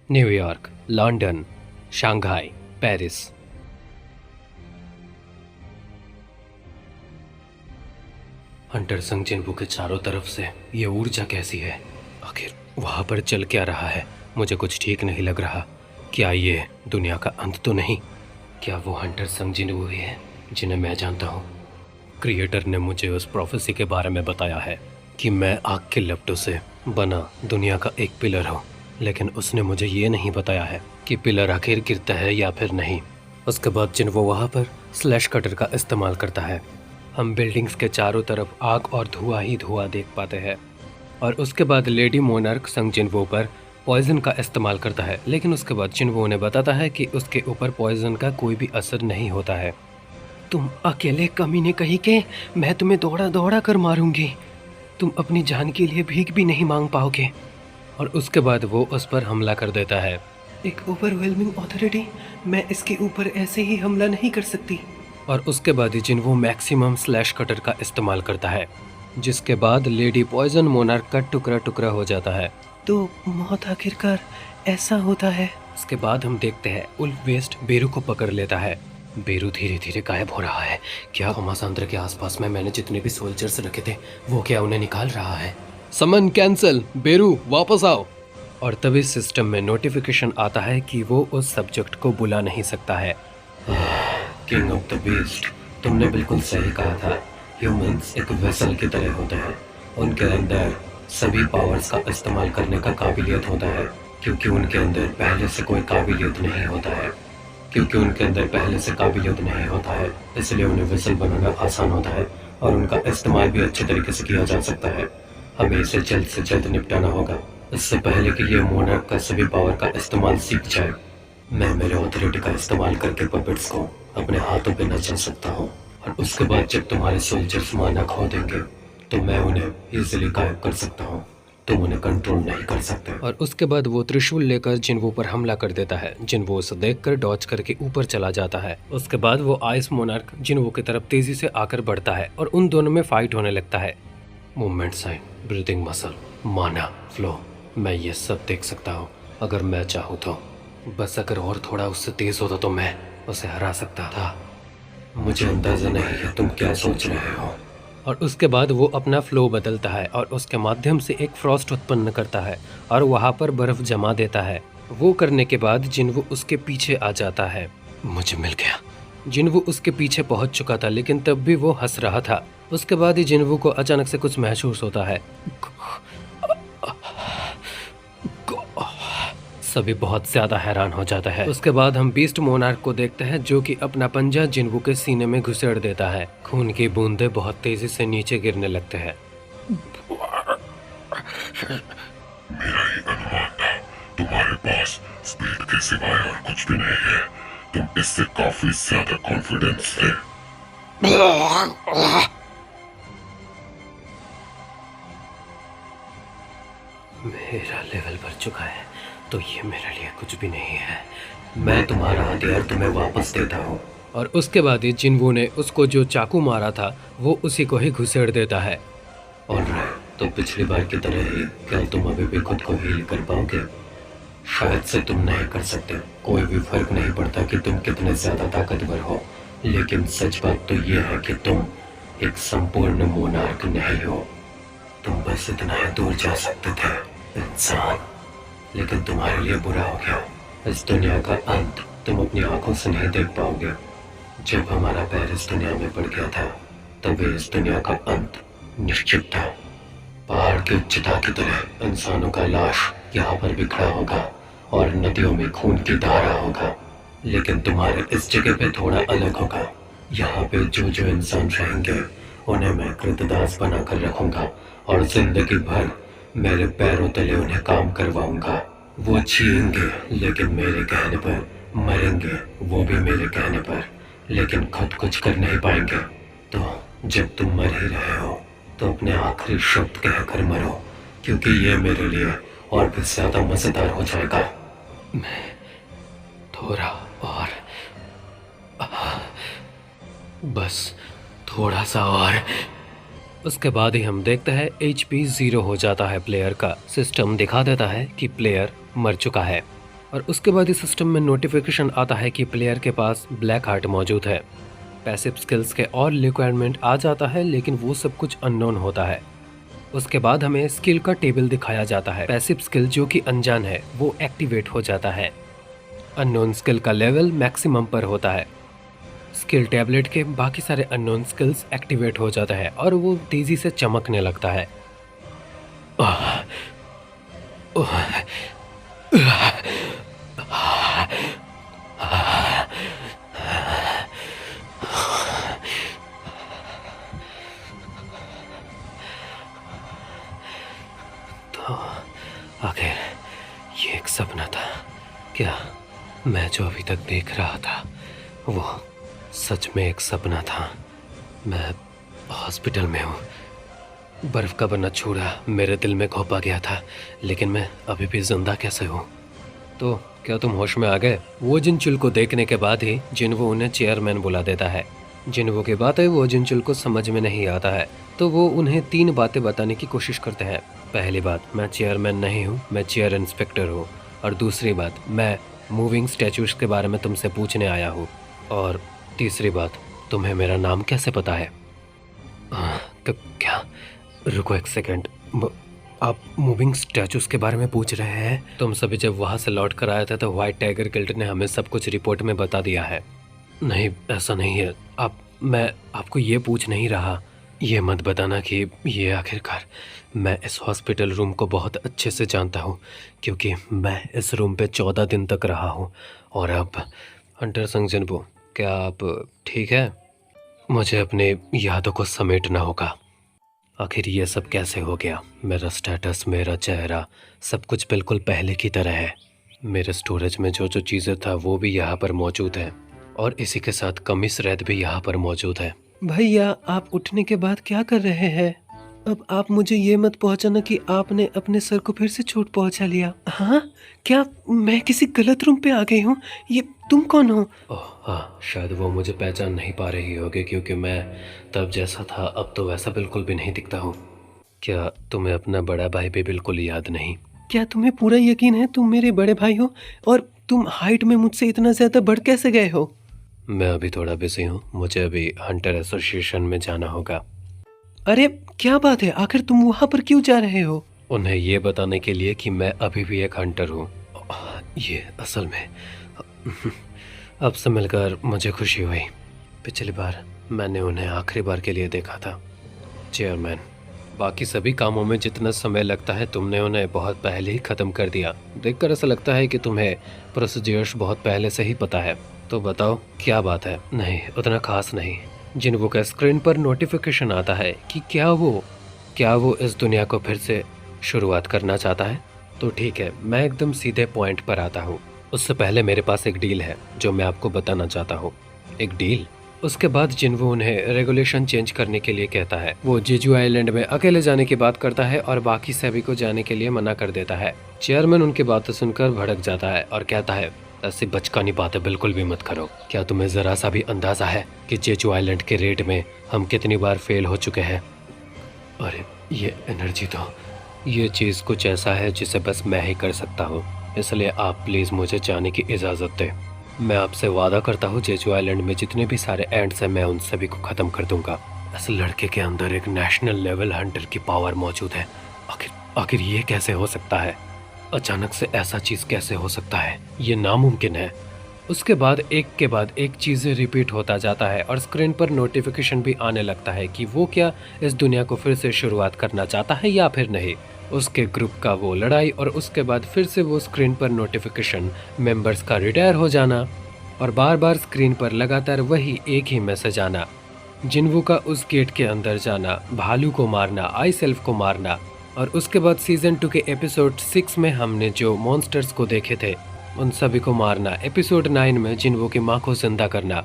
New York, London, Shanghai, Paris. Hunter संग जिन्बू के चारों तरफ से ये ऊर्जा कैसी है? आखिर वहां पर चल क्या रहा है? मुझे कुछ ठीक नहीं लग रहा। क्या ये दुनिया का अंत तो नहीं? क्या वो हंटर संग जिन्बू ही है जिन्हें मैं जानता हूँ? क्रिएटर ने मुझे उस प्रोफेसी के बारे में बताया है कि मैं आग के लपटों से बना दुनिया का एक पिलर हूँ, लेकिन उसने मुझे ये नहीं बताया है कि पिलर आखिर गिरता है या फिर नहीं। उसके बाद जिन्वो वहाँ पर स्लैश कटर का इस्तेमाल करता है। हम बिल्डिंग्स के चारों तरफ आग और धुआं ही धुआं देख पाते हैं। और उसके बाद लेडी मोनार्क संग जिन्वो पर पॉइजन का इस्तेमाल करता है, लेकिन उसके बाद जिन्वो उन्हें बताता है कि उसके ऊपर पॉइजन का कोई भी असर नहीं होता है। तुम अकेले कमीने कहीं के, मैं तुम्हें दौड़ा दौड़ा कर मारूंगी। तुम अपनी जान के लिए भीख भी नहीं मांग पाओगे। और उसके बाद वो उस पर हमला कर देता है। एक ओवरवेलमिंग अथॉरिटी, मैं इसके ऊपर ऐसे ही हमला नहीं कर सकती। और उसके बाद ही जिन्वो मैक्सिमम स्लैश कटर का इस्तेमाल करता है, जिसके बाद लेडी पॉइजन मोनार्क का टुकड़ा टुकड़ा हो जाता है। तो मौत आखिरकार ऐसा होता है। उसके बाद हम देखते हैं उल्फ वेस्ट बेरू को पकड़ लेता है। बेरू धीरे धीरे गायब हो रहा है। क्या घमासांद्र के आसपास में मैंने जितने भी सोल्जर्स रखे थे वो क्या उन्हें निकाल रहा है? समन कैंसल, बेरू वापस आओ। और तभी सिस्टम में नोटिफिकेशन आता है कि वो उस सब्जेक्ट को बुला नहीं सकता है। किंग ऑफ द बीस्ट, तुमने बिल्कुल सही कहा था। ह्यूमंस एक वेसल की तरह होते हैं। उनके अंदर सभी पावर्स का इस्तेमाल करने का काबिलियत होता है, क्योंकि उनके अंदर पहले से कोई काबिलियत नहीं होता है। इसलिए उन्हें वेसल बनाना आसान होता है और उनका इस्तेमाल भी अच्छे तरीके से किया जा सकता है। हमें इसे जल्द से जल्द निपटाना होगा, इससे पहले कि ये मोनार्क का सभी पावर का इस्तेमाल सीख जाए। मैं मेरे ऑथोरिटी का इस्तेमाल करके पपेट्स को अपने हाथों पे नचा सकता हूँ, और उसके बाद जब तुम्हारे सोल्जर्स माना खो देंगे तो मैं उन्हें इजीली गायब कर सकता हूँ। तुम उन्हें कंट्रोल नहीं कर सकते। और उसके बाद वो त्रिशूल लेकर जिन्वो पर हमला कर देता है। जिन्वो उसे देखकर डॉज करके ऊपर चला जाता है। उसके बाद वो आइस मोनार्क जिन्वो की तरफ तेजी से आकर बढ़ता है और उन दोनों में फाइट होने लगता है। मूवमेंट साइन, ब्रीदिंग मसल, माना फ्लो, मैं ये सब देख सकता हूँ अगर मैं चाहूँ तो। बस अगर और थोड़ा उससे तेज होता तो मैं उसे हरा सकता था। मुझे अंदाजा नहीं है तुम क्या सोच रहे हो। और उसके बाद वो अपना फ्लो बदलता है और उसके माध्यम से एक फ्रॉस्ट उत्पन्न करता है और वहाँ पर बर्फ जमा देता है। वो करने के बाद जिन्वो उसके पीछे आ जाता है। मुझे मिल गया। जिन्वो उसके पीछे पहुंच चुका था, लेकिन तब भी वो हंस रहा था। उसके बाद ही जिन्वो को अचानक से कुछ महसूस होता है। सभी बहुत ज्यादा हैरान हो जाता है। उसके बाद हम बीस्ट मोनार्क को देखते हैं, जो कि अपना पंजा जिन्वो के सीने में घुसेड़ देता है। खून की बूंदें बहुत तेजी से नीचे गिरने लगते हैं। मेरा ही अनुमान था, तुम्हारे पास स्पीड के सिवाय और कुछ भी नहीं है। तुम इससे काफी ज्यादा कॉन्फिडेंस थे। मेरा लेवल बढ़ चुका है तो ये मेरे लिए कुछ भी नहीं है। मैं तुम्हारा हथियार तुम्हें वापस देता हूँ। और उसके बाद ही जिन्वो ने उसको जो चाकू मारा था वो उसी को ही घुसेड़ देता है। ऑलराइट, तो पिछली बार की तरह ही क्या तुम अभी भी खुद को हील कर पाओगे? शायद से तुम नहीं कर सकते। कोई भी फर्क नहीं पड़ता कि तुम कितने ज्यादा ताकतवर हो, लेकिन सच बात तो ये है कि तुम एक संपूर्ण मोनार्क नहीं हो। तुम बस इतना ही दूर जा सकते थे इंसान, लेकिन तुम्हारे लिए बुरा हो गया। इस दुनिया का अंत तुम अपनी आंखों से नहीं देख पाओगे। जब हमारा पैर इस दुनिया में पड़ गया था तभी इस दुनिया का अंत निश्चित था। पहाड़ की उच्चता की तरह इंसानों का लाश यहाँ पर बिखरा होगा और नदियों में खून की धारा होगा, लेकिन तुम्हारे इस जगह पे थोड़ा अलग होगा। यहाँ पे जो जो इंसान रहेंगे उन्हें मैं कृतदास बना कर रखूंगा और जिंदगी भर मेरे पैरों तले उन्हें काम करवाऊंगा। वो जिएंगे लेकिन मेरे कहने पर, मरेंगे वो भी मेरे कहने पर, लेकिन खुद कुछ कर नहीं पाएंगे। तो जब तुम मर ही रहे हो तो अपने आखिरी शब्द कहकर मरो, क्योंकि ये मेरे लिए और भी ज्यादा मजेदार हो जाएगा। मैं थोड़ा और, बस थोड़ा सा और। उसके बाद ही हम देखते हैं HP 0 हो जाता है प्लेयर का। सिस्टम दिखा देता है कि प्लेयर मर चुका है। और उसके बाद इस सिस्टम में नोटिफिकेशन आता है कि प्लेयर के पास ब्लैक हार्ट मौजूद है। पैसिव स्किल्स के और रिक्वायरमेंट आ जाता है, लेकिन वो सब कुछ अननोन होता है। उसके बाद हमें स्किल का टेबल दिखाया जाता है। पैसिव स्किल जो कि अनजान है वो एक्टिवेट हो जाता है। अननोन स्किल का लेवल मैक्सिमम पर होता है। स्किल टैबलेट के बाकी सारे अननोन स्किल्स एक्टिवेट हो जाता है और वो तेजी से चमकने लगता है। आह, आह, तो आखिर ये एक सपना था क्या? मैं जो अभी तक देख रहा था वो सच में एक सपना था। मैं हॉस्पिटल में हूँ। बर्फ का बना छूड़ा मेरे दिल में घोंपा गया था, लेकिन मैं अभी भी जिंदा कैसे हूँ? तो क्या तुम होश में आ गए? वो जिनचुल को देखने के बाद ही जिनवो उन्हें चेयरमैन बुला देता है। जिनवो की बातें वो जिनचुल को समझ में नहीं आता है, तो वो उन्हें 3 बातें बताने की कोशिश करते हैं। पहली बात, मैं चेयरमैन नहीं हूँ, मैं चेयर इंस्पेक्टर हूँ। और दूसरी बात, मैं मूविंग स्टैचूज के बारे में तुमसे पूछने आया हूँ। और तीसरी बात, तुम्हें मेरा नाम कैसे पता है? क्या? रुको एक सेकेंड। आप मूविंग स्टैचूज के बारे में पूछ रहे हैं? तुम सभी जब वहाँ से लौट कर आए थे तो व्हाइट टाइगर गिल्ड ने हमें सब कुछ रिपोर्ट में बता दिया है। नहीं, ऐसा नहीं है। मैं आपको ये पूछ नहीं रहा। ये मत बताना कि ये आखिरकार। मैं इस हॉस्पिटल रूम को बहुत अच्छे से जानता हूँ, क्योंकि मैं इस रूम पे 14 दिन तक रहा हूँ। और अब हंटर संग जिनवो, क्या आप ठीक है? मुझे अपने यादों को समेटना होगा। आखिर ये सब कैसे हो गया? मेरा स्टेटस, मेरा चेहरा, सब कुछ बिल्कुल पहले की तरह है। मेरे स्टोरेज में जो जो चीज़ें था वो भी यहाँ पर मौजूद है, और इसी के साथ कमिस रैद भी यहाँ पर मौजूद है। भैया, आप उठने के बाद क्या कर रहे हैं? अब आप मुझे ये मत पहुंचाना कि आपने अपने सर को फिर से चोट पहुंचा लिया। हाँ, क्या मैं किसी गलत रूम पे आ गई हूँ? ये तुम कौन हो? ओह हाँ, शायद वो मुझे पहचान नहीं पा रही होगी, क्योंकि मैं तब जैसा था अब तो वैसा बिल्कुल भी नहीं दिखता हूँ। क्या तुम्हें अपना बड़ा भाई भी बिल्कुल याद नहीं? क्या तुम्हें पूरा यकीन है तुम मेरे बड़े भाई हो? और तुम हाइट में मुझसे इतना ज्यादा बढ़ कैसे गए हो? मैं अभी थोड़ा बिजी हूँ, मुझे अभी हंटर एसोसिएशन में जाना होगा। अरे क्या बात है, आखिर तुम वहाँ पर क्यों जा रहे हो? उन्हें ये बताने के लिए कि मैं अभी भी एक हंटर हूँ। ये असल में आपसे मिलकर मुझे खुशी हुई। पिछली बार मैंने उन्हें आखिरी बार के लिए देखा था। चेयरमैन, बाकी सभी कामों में जितना समय लगता है तुमने उन्हें बहुत पहले ही ख़त्म कर दिया। देखकर ऐसा लगता है कि तुम्हें प्रोसीजर्स बहुत पहले से ही पता है। तो बताओ क्या बात है? नहीं, उतना खास नहीं। जिनवो का स्क्रीन पर नोटिफिकेशन आता है कि क्या वो इस दुनिया को फिर से शुरुआत करना चाहता है। तो ठीक है, मैं एकदम सीधे पॉइंट पर आता हूँ। उससे पहले मेरे पास एक डील है जो मैं आपको बताना चाहता हूँ। एक डील? उसके बाद जिनवो उन्हें रेगुलेशन चेंज करने के लिए कहता है। वो जेजू आइलैंड में अकेले जाने की बात करता है और बाकी सभी को जाने के लिए मना कर देता है। चेयरमैन उनकी बातें सुनकर भड़क जाता है और कहता है, ऐसी बचकानी बातें बिल्कुल भी मत करो। क्या तुम्हें जरा सा भी अंदाजा है कि जेजू आइलैंड के रेड में हम कितनी बार फेल हो चुके हैं? अरे ये एनर्जी तो, ये चीज़ कुछ ऐसा है जिसे बस मैं ही कर सकता हूँ, इसलिए आप प्लीज़ मुझे जाने की इजाज़त दें। मैं आपसे वादा करता हूँ जेजू आइलैंड में जितने भी सारे एंड्स हैं मैं उन सभी को ख़त्म कर दूंगा। इस लड़के के अंदर एक नेशनल लेवल हंटर की पावर मौजूद है। आखिर ये कैसे हो सकता है? अचानक से ऐसा चीज़ कैसे हो सकता है? ये नामुमकिन है। उसके बाद एक चीज़ें रिपीट होता जाता है और स्क्रीन पर नोटिफिकेशन भी आने लगता है कि वो क्या इस दुनिया को फिर से शुरुआत करना चाहता है या फिर नहीं। उसके ग्रुप का वो लड़ाई, और उसके बाद फिर से वो स्क्रीन पर नोटिफिकेशन, मेंबर्स का रिटायर हो जाना, और बार बार स्क्रीन पर लगातार वही एक ही मैसेज आना। जिनवो का उस गेट के अंदर जाना, भालू को मारना, आई सेल्फ को मारना, और उसके बाद सीजन 2 के एपिसोड 6 में हमने जो मॉन्स्टर्स को देखे थे उन सभी को मारना। एपिसोड 9 में जिनवो की माँ को जिंदा करना,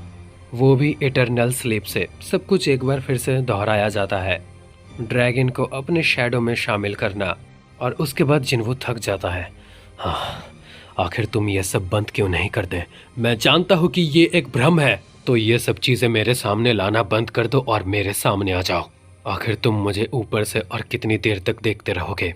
वो भी इटर्नल स्लीप से। सब कुछ एक बार फिर से दोहराया जाता है। ड्रैगन को अपने शैडो में शामिल करना, और उसके बाद जिनवो थक जाता है। हाँ, आखिर तुम ये सब बंद क्यों नहीं करते? मैं जानता हूँ कि ये एक भ्रम है, तो ये सब चीज़ें मेरे सामने लाना बंद कर दो और मेरे सामने आ जाओ। आखिर तुम मुझे ऊपर से और कितनी देर तक देखते रहोगे?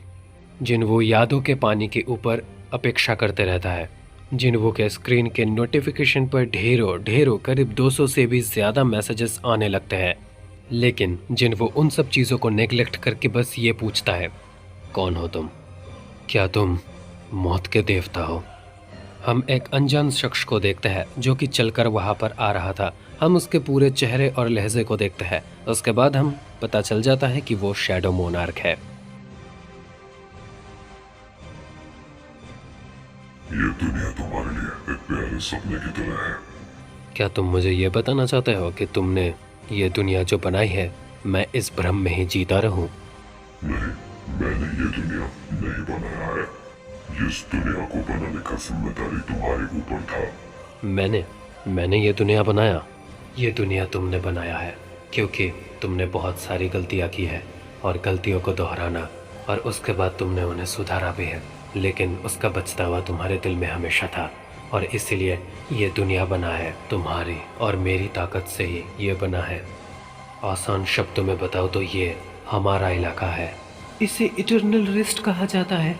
जिनवो यादों के पानी के ऊपर अपेक्षा करते रहता है। जिन्वो के स्क्रीन के नोटिफिकेशन पर ढेरों ढेरों करीब 200 से भी ज़्यादा मैसेजेस आने लगते हैं। लेकिन जिन्वो उन सब चीज़ों को नेग्लेक्ट करके बस ये पूछता है, कौन हो तुम? क्या तुम मौत के देवता हो? हम एक अनजान शख्स को देखते हैं जो कि चलकर वहाँ पर आ रहा था। हम उसके पूरे चेहरे और लहजे को देखते हैं। उसके बाद हम पता चल जाता है कि वो शैडो मोनार्क है। ये दुनिया तुम्हारे लिए एक प्यारे सपने की तरह है। क्या तुम मुझे ये बताना चाहते हो कि तुमने ये दुनिया जो बनाई है, मैं इस भ्रम में ही जीता रहूं? नहीं, मैंने ये दुनिया नहीं बनाया है। इस दुनिया को बनाने का जिम्मेदारी तुम्हारे ऊपर था। मैंने ये दुनिया बनाया? ये दुनिया तुमने बनाया है क्योंकि तुमने बहुत सारी गलतियाँ की है और गलतियों को दोहराना और उसके बाद तुमने उन्हें सुधारा भी है, लेकिन उसका पछतावा तुम्हारे दिल में हमेशा था और इसीलिए ये दुनिया बना है। तुम्हारी और मेरी ताकत से ही ये बना है। आसान शब्दों में बताओ तो ये हमारा इलाका है। इसे इटर्नल रेस्ट कहा जाता है।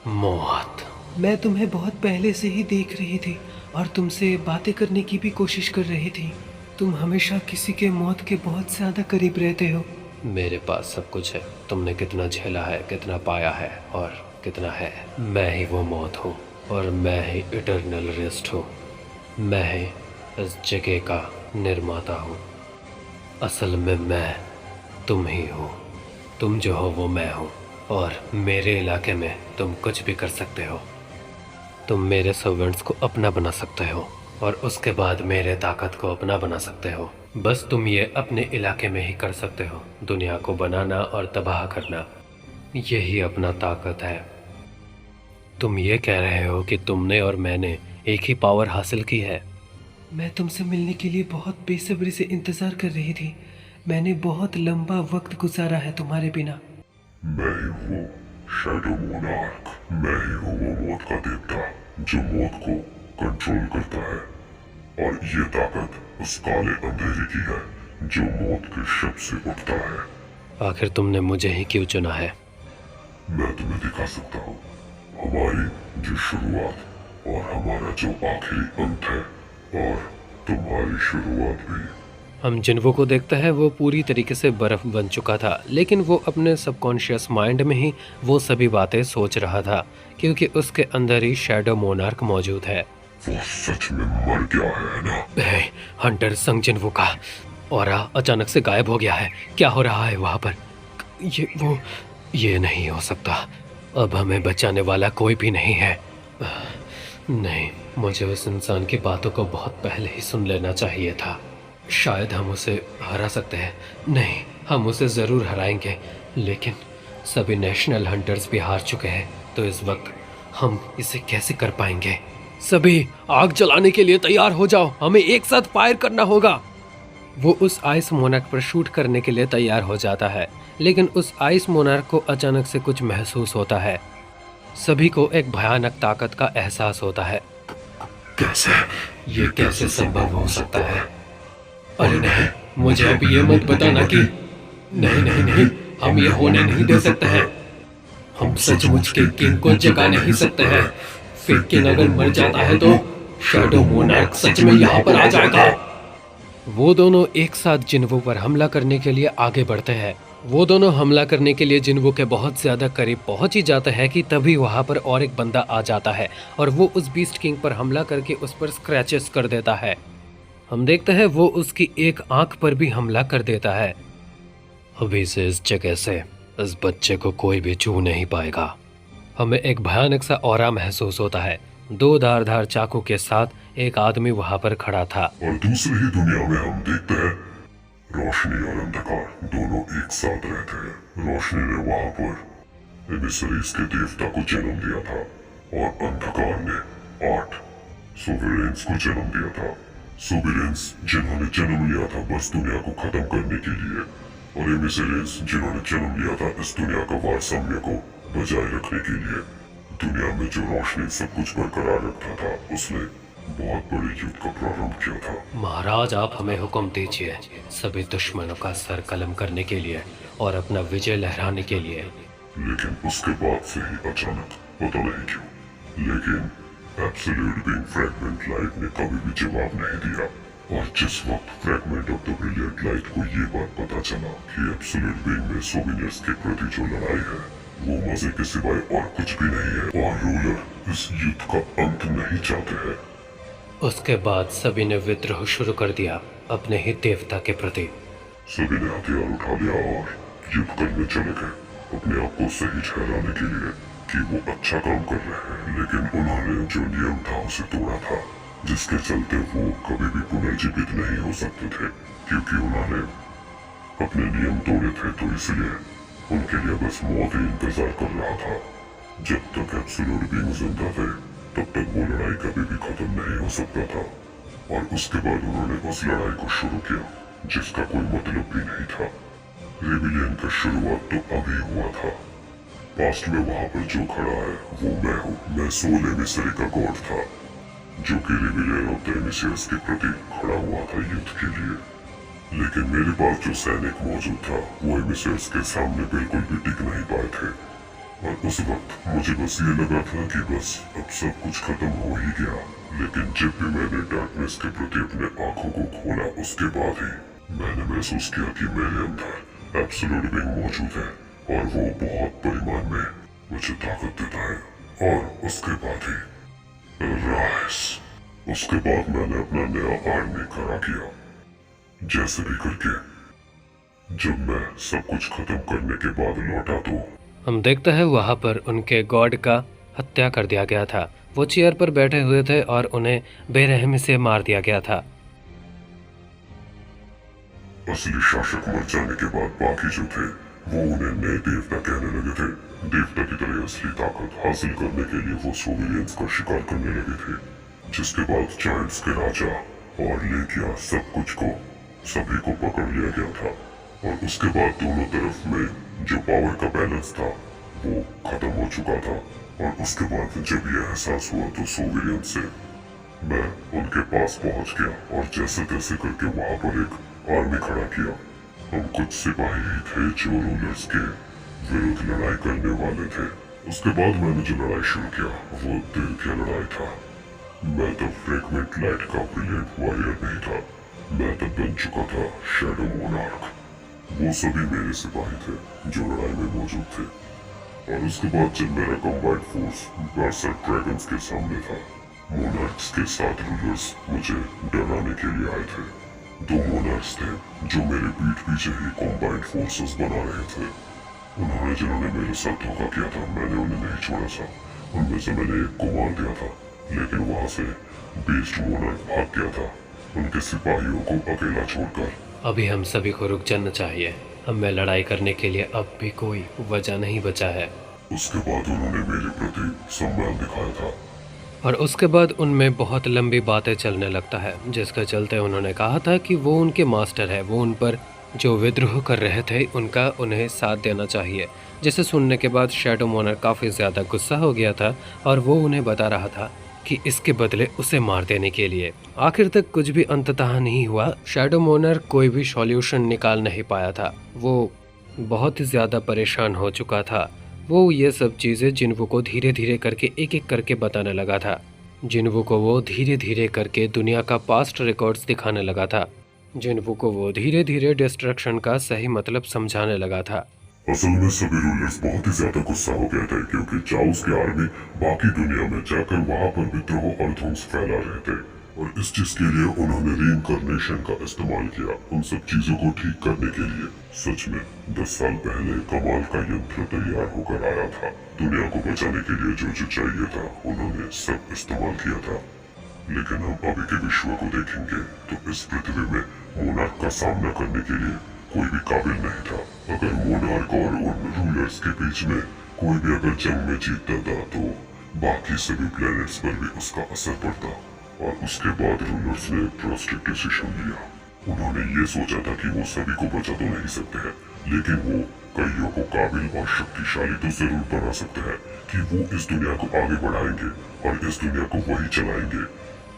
मौत। मैं तुम्हें बहुत पहले से ही देख रही थी और तुमसे बातें करने की भी कोशिश कर रही थी। तुम हमेशा किसी के मौत के बहुत ज़्यादा करीब रहते हो। मेरे पास सब कुछ है। तुमने कितना झेला है, कितना पाया है और कितना है। मैं ही वो मौत हूँ और मैं ही इटर्नल रेस्ट हूँ। मैं ही इस जगह का निर्माता हूँ। असल में मैं तुम ही हो। तुम जो हो वो मैं हूँ और मेरे इलाके में तुम कुछ भी कर सकते हो। तुम मेरे सर्वेंट्स को अपना बना सकते हो और उसके बाद मेरे ताकत को अपना बना सकते हो। बस तुम ये अपने इलाके में ही कर सकते हो। दुनिया को बनाना और तबाह करना, यही अपना ताकत है। तुम ये कह रहे हो कि तुमने और मैंने एक ही पावर हासिल की है? मैं तुमसे मिलने के लिए बहुत बेसब्री से इंतज़ार कर रही थी। मैंने बहुत लंबा वक्त गुजारा है तुम्हारे बिना। मैं ही हूँ शैडो मोनार्क। मैं ही हूँ वो मौत का देवता जो मौत को कंट्रोल करता है और ये ताकत उस काले अंधेरे की है जो मौत के शब्द से उठता है। आखिर तुमने मुझे ही क्यों चुना है? मैं तुम्हें दिखा सकता हूँ हमारी जो शुरुआत और हमारा जो आखिरी अंत है और तुम्हारी शुरुआत भी। हम जिन्वो को देखते हैं, वो पूरी तरीके से बर्फ बन चुका था, लेकिन वो अपने सबकॉन्शियस माइंड में ही वो सभी बातें सोच रहा था क्योंकि उसके अंदर ही शैडो मोनार्क मौजूद है। वो सच में मर गया है ना? हंटर संग जिन्वो का ऑरा अचानक से गायब हो गया है। क्या हो रहा है वहाँ पर? ये नहीं हो सकता। अब हमें बचाने वाला कोई भी नहीं है। नहीं, मुझे उस इंसान की बातों को बहुत पहले ही सुन लेना चाहिए था। शायद हम उसे हरा सकते हैं। नहीं, हम उसे ज़रूर हराएंगे, लेकिन सभी नेशनल हंटर्स भी हार चुके हैं, तो इस वक्त हम इसे कैसे कर पाएंगे? सभी आग जलाने के लिए तैयार हो जाओ, हमें एक साथ फायर करना होगा। वो उस आइस मोनार्क पर शूट करने के लिए तैयार हो जाता है, लेकिन उस आइस मोनार्क को अचानक से कुछ महसूस होता है। सभी को एक भयानक ताकत का एहसास होता है। ये कैसे संभव हो सकता है? अरे नहीं, मुझे अब ये मत बताना कि नहीं नहीं नहीं, हम ये होने नहीं दे सकते हैं। हम सचमुच के किंग को जगा नहीं सकते हैं। फिर किंग अगर मर जाता है तो शैडो मोनार्क सच में यहाँ पर आ जाएगा। वो दोनों एक साथ जिन्वो पर हमला करने के लिए आगे बढ़ते हैं। वो दोनों हमला करने के लिए जिन्वो के बहुत ज़्यादा करीब पहुंच ही जाता है कि तभी वहाँ पर और एक बंदा आ जाता है और वो उस बीस्ट किंग पर हमला करके उस पर स्क्रैचेस कर देता है। हम देखते हैं वो उसकी एक आंख पर भी हमला कर देता है। अभी से इस जगह से इस बच्चे को कोई भी छू नहीं पाएगा। हमें एक भयानक सा ऑरा महसूस होता है। दो धारदार चाकू के साथ एक आदमी वहाँ पर खड़ा था। और दूसरी ही दुनिया में हम देखते हैं रोशनी और अंधकार दोनों एक साथ रहते हैं। रोशनी ने वहाँ पर एमिसरीज के देवता को जन्म दिया था और अंधकार ने 8 सोवेरेंस को जन्म दिया था। सोवेरेंस जिन्होंने जन्म लिया था बस दुनिया को खत्म करने के लिए, और एमिसरीज जिन्होंने जन्म लिया था इस दुनिया का भारसाम्य को बजाय रखने के लिए। दुनिया में जो रोशनी सब कुछ बरकरार रखता था उसने बहुत बड़े युद्ध का प्रारंभ किया था। महाराज, आप हमें हुक्म दीजिए सभी दुश्मनों का सर कलम करने के लिए और अपना विजय लहराने के लिए। लेकिन उसके बाद से ही अचानक, पता नहीं क्यों, लेकिन एब्सोल्यूट बीइंग फ्रैगमेंट लाइट ने कभी भी जवाब नहीं दिया, और जिस वक्त fragment of the brilliant light को ये बात पता चला कि एब्सोल्यूट बीइंग में सोविनियर्स के प्रति जो लड़ाई है वो मजे के सिवाय और कुछ भी नहीं है, और रूलर इस युद्ध का अंत नहीं चाहते हैं। उसके बाद सभी ने विद्रोह शुरू कर दिया अपने ही देवता के प्रति। सभी ने हथियार उठा लिया और युद्ध करने चले गए, अपने आप को सही ठहराने के लिए कि वो अच्छा काम कर रहे हैं। लेकिन उन्होंने जो नियम था उसे तोड़ा था, जिसके चलते वो कभी भी पुनर्जीवित नहीं हो सकते थे, क्योंकि उन्होंने अपने नियम तोड़े थे। तो इसलिए उनके लिए बस मौत ही इंतजार कर रहा था। जब तक एब्सोल्यूट बीइंग जिंदा थे तब तक वो लड़ाई कभी भी खत्म नहीं हो सकता था। और उसके बाद उन्होंने उस लड़ाई को शुरू किया जिसका कोई मतलब भी नहीं था। रिबिलियन का शुरुआत तो अभी हुआ था। पास्ट में वहां पर जो खड़ा है वो मैं हूँ। मैं सोल एमिसरी का गॉड था, जो कि रिबिलियन ऑफ द एमिसर्स के प्रति खड़ा हुआ था युद्ध के लिए। लेकिन मेरे पास जो सैनिक मौजूद था वो एमिसर्स के सामने बिल्कुल भी टिक नहीं पाए थे। और उस वक्त मुझे बस ये लगा था कि बस अब सब कुछ खत्म हो ही गया। लेकिन जब भी मैंने डार्कनेस के प्रति अपने आंखों को खोला उसके बाद ही मैंने महसूस किया कि मेरे अंदर एब्सोल्यूट बीइंग मौजूद है, और वो बहुत परिमाण में मुझे ताकत देता है। और उसके बाद ही राइस, उसके बाद मैंने अपना नया आर्मी खड़ा किया। जैसे भी करके जब मैं सब कुछ खत्म करने के बाद लौटा तो हम देखते हैं वहाँ पर उनके गॉड का हत्या कर दिया गया था। वो चेयर पर बैठे हुए थे और उन्हें बेरहमी से मार दिया गया था। असली शासक मर जाने के बाद बाकी जो थे वो उन्हें नए देवता कहने लगे थे। देवता की तरह असली ताकत हासिल करने के लिए वो सोविलियंस का शिकार करने लगे थे, जिसके बाद जायंट्स के राजा और लेकिया सब कुछ को सभी को पकड़ लिया गया था। और उसके बाद दोनों तरफ में जो पावर का बैलेंस था वो खत्म हो चुका था। और उसके बाद जब यह एहसास हुआ तो सोविलियंस से मैं उनके पास पहुंच गया और जैसे तैसे करके वहां पर एक आर्मी खड़ा किया। हम कुछ सिपाही ही थे जो रूलर्स के विरुद्ध लड़ाई करने वाले थे। उसके बाद मैंने जो लड़ाई शुरू किया वो दिल की लड़ाई था। मैं तब फ्रैगमेंट लाइट का ब्रिलियंट वॉरियर नहीं था, मैं तब बन चुका था शैडो मोनार्क। वो सभी मेरे सिपाही थे जो लड़ाई में मौजूद थे। और उसके बाद जब मेरा कम्बाइंड फोर्स बर्सर्क ड्रैगन्स के सामने था, मोनार्क्स के 7 रूलर्स मुझे डराने के लिए आए थे। 2 मोनार्क्स थे जो मेरे पीठ पीछे ही कम्बाइंड फोर्सेस बना रहे थे। उन्होंने जिन्होंने मेरे साथ धोखा किया था मैंने उन्हें नहीं छोड़ा था। उनमें से मैंने एक को मार दिया था, लेकिन वहां से बीस्ट मोनार्क भाग गया था उनके सिपाहियों को अकेला छोड़कर। अभी हम सभी को रुक जाना चाहिए। हमें लड़ाई करने के लिए अब भी कोई वजह नहीं बचा है। उसके बाद उन्होंने मेरे प्रति सम्मान दिखाया था। और उसके बाद उनमें बहुत लंबी बातें चलने लगता है, जिसके चलते उन्होंने कहा था कि वो उनके मास्टर है, वो उन पर जो विद्रोह कर रहे थे उनका उन्हें साथ देना चाहिए। जिसे सुनने के बाद शैडो मोनर काफ़ी ज़्यादा गुस्सा हो गया था और वो उन्हें बता रहा था कि इसके बदले उसे मार देने के लिए। आखिर तक कुछ भी अंततः नहीं हुआ। शैडो मोनर कोई भी सॉल्यूशन निकाल नहीं पाया था। वो बहुत ही ज़्यादा परेशान हो चुका था। वो ये सब चीज़ें जिन्वू को धीरे धीरे करके एक एक करके बताने लगा था। जिन्वू को वो धीरे धीरे करके दुनिया का पास्ट रिकॉर्ड्स दिखाने लगा था। जिन्वू को वो धीरे धीरे डिस्ट्रक्शन का सही मतलब समझाने लगा था। असल में सभी रूलर्स बहुत ही ज्यादा गुस्सा हो गए थे, क्योंकि चाउस की आर्मी बाकी दुनिया में जाकर वहां पर विद्रोह और ध्वंस फैला रहे थे। और इस चीज के लिए उन्होंने रीइंकार्नेशन का इस्तेमाल किया उन सब चीजों को ठीक करने के लिए। सच में 10 साल पहले कमाल का यंत्र तैयार होकर आया था। दुनिया को बचाने के लिए जो जो चाहिए था उन्होंने सब इस्तेमाल किया था। लेकिन हम अभी के विश्व को देखेंगे तो इस पृथ्वी में मोनार्क का सामना करने के लिए कोई भी काबिल नहीं था। अगर मोनार्क और उन रूलर्स के बीच में कोई भी अगर जंग में जीतता था तो बाकी सभी प्लैनेट्स पर भी उसका असर पड़ता। और उसके बाद रूलर्स ने एक ड्रास्टिक डिसीजन लिया। उन्होंने ये सोचा था कि वो सभी को बचा तो नहीं सकते हैं, लेकिन वो कईयों को काबिल और शक्तिशाली तो जरूर बना सकते हैं कि वो इस दुनिया को आगे बढ़ाएंगे और इस दुनिया को वही चलाएंगे।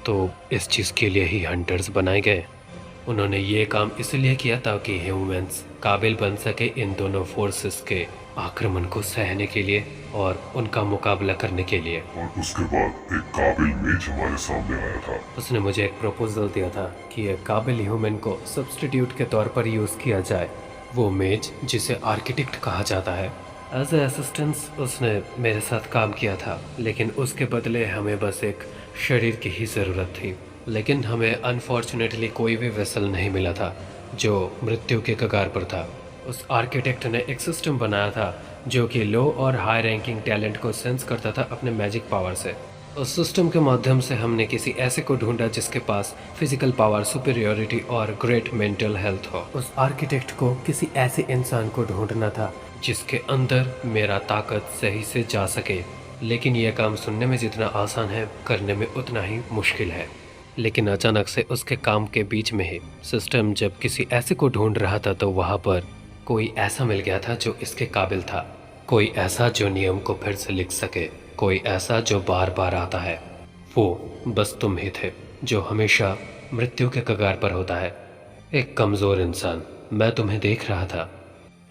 तो इस चीज़ के लिए ही हंटर्स बनाए गए। उन्होंने ये काम इसलिए किया ताकि ह्यूमंस काबिल बन सके इन दोनों फोर्सेस के आक्रमण को सहने के लिए और उनका मुकाबला करने के लिए। और उसके बाद एक काबिल मेज हमारे सामने आया था। उसने मुझे एक प्रपोजल दिया था कि एक काबिल ह्यूमन को सब्स्टिट्यूट के तौर पर यूज़ किया जाए, वो मेज जिसे आर्किटेक्ट कहा जाता है। एज ए असिस्टेंस उसने मेरे साथ काम किया था, लेकिन उसके बदले हमें बस एक शरीर की ही ज़रूरत थी। लेकिन हमें अनफॉर्चुनेटली कोई भी वेसल नहीं मिला था जो मृत्यु के कगार पर था। उस आर्किटेक्ट ने एक सिस्टम बनाया था जो कि लो और हाई रैंकिंग टैलेंट को सेंस करता था अपने मैजिक पावर से। उस सिस्टम के माध्यम से हमने किसी ऐसे को ढूंढा जिसके पास फिजिकल पावर, सुपीरियोरिटी और ग्रेट मेंटल हेल्थ हो। उस आर्किटेक्ट को किसी ऐसे इंसान को ढूंढना था जिसके अंदर मेरा ताकत सही से जा सके। लेकिन यह काम सुनने में जितना आसान है, करने में उतना ही मुश्किल है। लेकिन अचानक से उसके काम के बीच में ही सिस्टम जब किसी ऐसे को ढूंढ रहा था तो वहाँ पर कोई ऐसा मिल गया था जो इसके काबिल था। कोई ऐसा जो नियम को फिर से लिख सके, कोई ऐसा जो बार बार आता है। वो बस तुम ही थे जो हमेशा मृत्यु के कगार पर होता है। एक कमज़ोर इंसान। मैं तुम्हें देख रहा था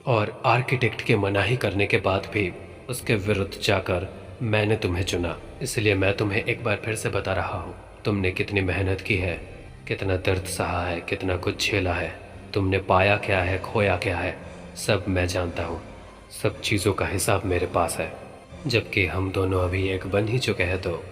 और आर्किटेक्ट के मनाही करने के बाद भी उसके विरुद्ध जाकर मैंने तुम्हें चुना। इसलिए मैं तुम्हें एक बार फिर से बता रहा हूँ, तुमने कितनी मेहनत की है, कितना दर्द सहा है, कितना कुछ झेला है, तुमने पाया क्या है, खोया क्या है, सब मैं जानता हूँ। सब चीज़ों का हिसाब मेरे पास है। जबकि हम दोनों अभी एक बन ही चुके हैं, तो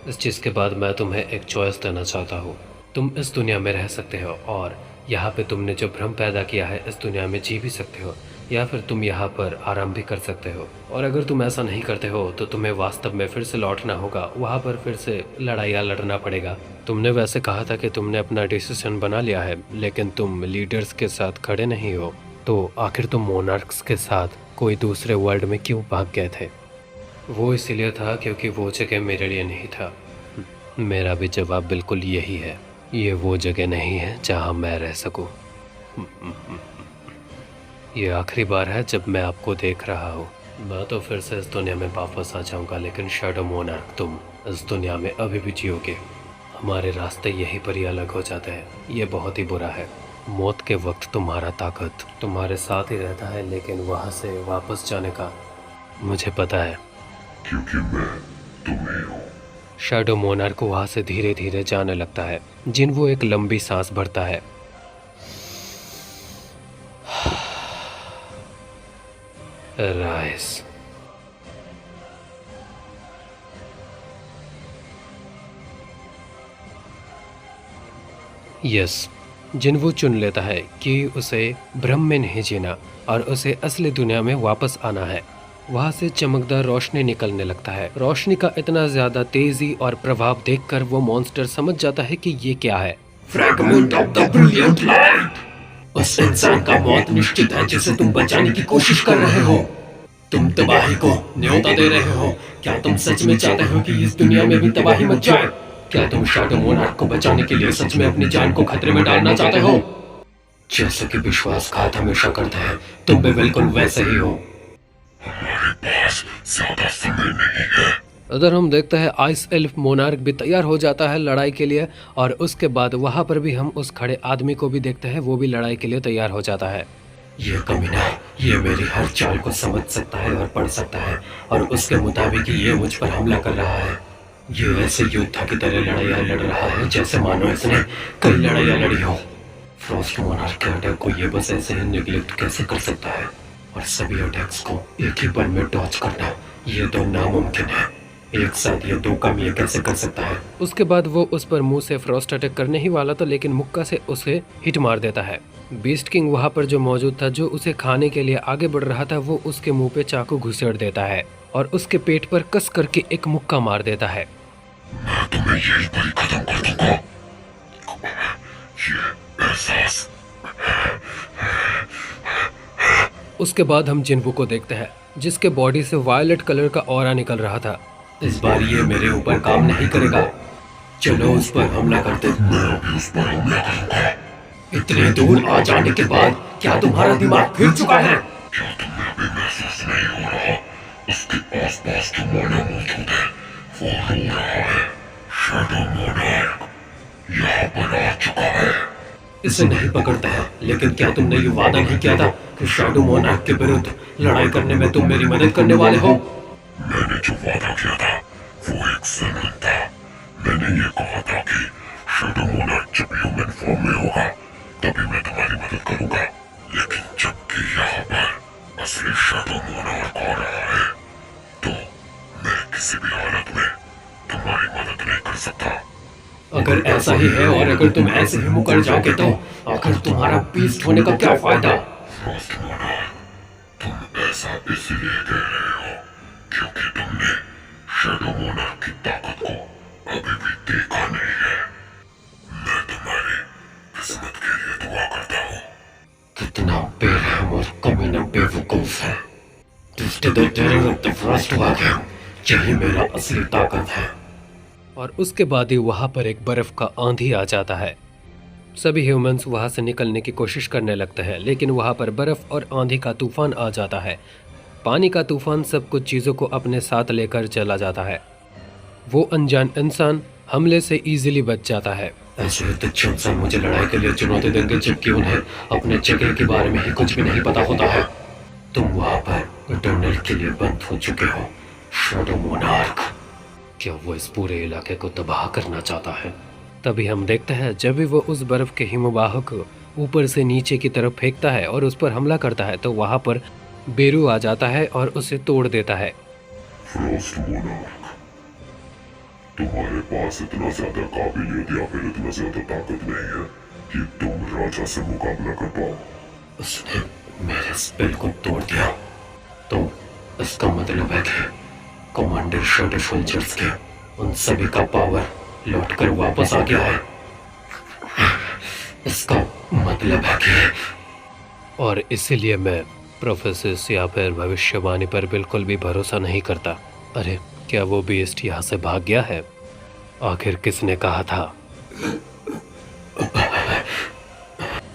इस चीज़ के बाद मैं तुम्हें एक चॉइस देना चाहता हूँ। तुम इस दुनिया में रह सकते हो और यहाँ पे तुमने जो भ्रम पैदा किया है इस दुनिया में जी भी सकते हो, या फिर तुम यहाँ पर आराम भी कर सकते हो। और अगर तुम ऐसा नहीं करते हो तो तुम्हें वास्तव में फिर से लौटना होगा, वहाँ पर फिर से लड़ाइयाँ लड़ना पड़ेगा। तुमने वैसे कहा था कि तुमने अपना डिसीजन बना लिया है, लेकिन तुम लीडर्स के साथ खड़े नहीं हो, तो आखिर तुम मोनार्क्स के साथ कोई दूसरे वर्ल्ड में क्यों भाग गए थे? वो इसीलिए था क्योंकि वो जगह मेरे लिए नहीं था। मेरा भी जवाब बिल्कुल यही है। ये वो जगह नहीं है जहाँ मैं रह सकूँ। ये आखिरी बार है जब मैं आपको देख रहा हूँ। मैं तो फिर से इस दुनिया में वापस आ जाऊँगा, लेकिन शैडो मोनार्क, तुम इस दुनिया में अभी भी जियोगे। हमारे रास्ते यहीं पर ही अलग हो जाते हैं। ये बहुत ही बुरा है। मौत के वक्त तुम्हारा ताकत तुम्हारे साथ ही रहता है, लेकिन वहाँ से वापस जाने का मुझे पता है। क्योंकि मैं तुम्हें हूँ। शैडो मोनार्क वहाँ से धीरे धीरे जाने लगता है। जिन वो एक लंबी सांस भरता है। राइस। यस, जिन्वो चुन लेता है कि उसे भ्रम में नहीं जीना और उसे असली दुनिया में वापस आना है। वहाँ से चमकदार रोशनी निकलने लगता है। रोशनी का इतना ज्यादा तेजी और प्रभाव देखकर वो मॉन्स्टर समझ जाता है कि ये क्या है। Fragment of the brilliant light. उस इंसान का मौत निश्चित है जिसे तुम बचाने की कोशिश कर रहे हो। तुम तबाही को न्योता दे रहे हो। क्या तुम सच में चाहते हो कि इस दुनिया में भी तबाही मच जाए? क्या तुम शैडो मोनार्क को बचाने के लिए सच में अपनी जान को खतरे में डालना चाहते हो? जैसे कि विश्वासघात हमेशा करते हैं, तुम भी बिल्कुल वैसे ही हो। हमारे पास ज्यादा समय नहीं है। अगर हम देखते हैं आइस एल्फ मोनार्क भी तैयार हो जाता है लड़ाई के लिए, और उसके बाद वहाँ पर भी हम उस खड़े आदमी को भी देखते हैं, वो भी लड़ाई के लिए तैयार हो जाता है। ये कमीना, ये मेरी हर चाल को समझ सकता है और पढ़ सकता है, और उसके मुताबिक ये मुझ पर हमला कर रहा है। ये ऐसे योद्धा की तरह लड़ाइयाँ लड़ रहा है जैसे मानो इसने कई लड़ाइयाँ लड़ी हो। फ्रॉस्ट मोनार्क के अटैक को ये बस ऐसे ही निगलेक्ट कैसे कर सकता है? और सभी अटैक्स को एक ही पल में डॉच करना, ये तो नामुमकिन है। एक साथ ये दो काम ये कैसे कर सकता है? उसके बाद वो उस पर मुंह से फ्रॉस्ट अटैक करने ही वाला था, लेकिन मुक्का से उसे हिट मार देता है। बीस्ट किंग वहाँ पर जो मौजूद था, जो उसे खाने के लिए आगे बढ़ रहा था, वो उसके मुंह पे चाकू घुसेड़ देता है और उसके पेट पर कस करके एक मुक्का मार देता है। मैं तुम्हें यहीं पर ही खत्म कर दूंगा। ये एहसास। उसके बाद हम जिन्वो को देखते हैं, जिसके बॉडी से वायलेट कलर का ऑरा निकल रहा था। इस बार ये मेरे ऊपर काम नहीं करेगा। चलो उस पर हमला करते। मैं अभी उस पर हमला करूंगा। इतने दूर आ जाने के बाद क्या तुम्हारा दिमाग फिर चुका है? क्या तुम्हें अभी महसूस नहीं हो रहा? उसके आसपास जो मोना मौजूद है वो रो रहा है। शैडो मोनार्क यहाँ पर आ चुका है। इसे नहीं पकड़ता है, लेकिन क्या तुमने ये वादा नहीं किया था कि शैडो मोनार्क के विरुद्ध लड़ाई करने में तुम मेरी मदद करने वाले हो? मैंने जो वादा किया था वो एक जरूर था। मैंने ये कहा था कि शैडो मोनार्क जब ह्यूमन फॉर्म में होगा तभी मैं तुम्हारी मदद करूंगा, लेकिन जबकि यहाँ पर असली शैडो मोनार्क आ रहा है तो मैं किसी भी हालत में तुम्हारी मदद नहीं कर सकता। अगर ऐसा ही है और अगर तुम ऐसे ही मुकर जाओगे तो आखिर तुम्हारा बीस्ट होने का क्या फायदा? फ्रॉस्ट मोनार्क, तुम ऐसा इसलिए कह रहे हो क्योंकि तुमने शैडो मोनार्क की ताकत को अभी भी देखा नहीं है। मैं तुम्हारी किस्मत के लिए दुआ करता हूँ। कितना बेरहम और कमीना बेवकूफ है। Twisted the terror of the Frost wagon, यही मेरा असली ताकत है। और उसके बाद ही वहां पर एक बर्फ का आंधी आ जाता है। सभी ह्यूमंस वहां से निकलने की कोशिश करने लगते हैं, लेकिन वहां पर बर्फ और आंधी का तूफान आ जाता है। पानी का तूफान सब कुछ चीज़ों को अपने साथ लेकर चला जाता है। वो अनजान इंसान हमले से इजीली बच जाता है। ऐसे तुच्छ इंसान मुझे लड़ाई के लिए चुनौती देंगे जबकि उन्हें अपने जगह के बारे में ही कुछ भी नहीं पता होता है। तुम वहां पर इटर्नल के लिए बंद हो चुके हो, शैडो मोनार्क। क्या वो इस पूरे इलाके को तबाह करना चाहता है? तभी हम देखते हैं जब भी वो उस बर्फ के हिमवाह को ऊपर से नीचे की तरफ फेंकता है और उस पर हमला करता है तो वहां पर बेरू आ जाता है और उसे तोड़ देता है। फ्रॉस्ट मोनार्क, तुम्हारे पास इतना ज्यादा काबिलियत या फिर इतना ज्यादा ताकत नहीं है कि तुम राजा से मुकाबला कर पाओ। उसने मेरे स्पेल को तोड़ दिया, तो इसका मतलब है कि कमांडर शैडो सोल्जर्स के उन सभी का पावर लौटकर वापस आ गया है। इसका मतलब है कि और इसीलिए मैं प्रोफेसिस या फिर भविष्यवाणी पर बिल्कुल भी भरोसा नहीं करता। अरे क्या वो बीस्ट यहाँ से भाग गया है? आखिर किसने कहा था?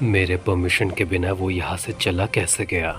मेरे परमिशन के बिना वो यहाँ से चला कैसे गया?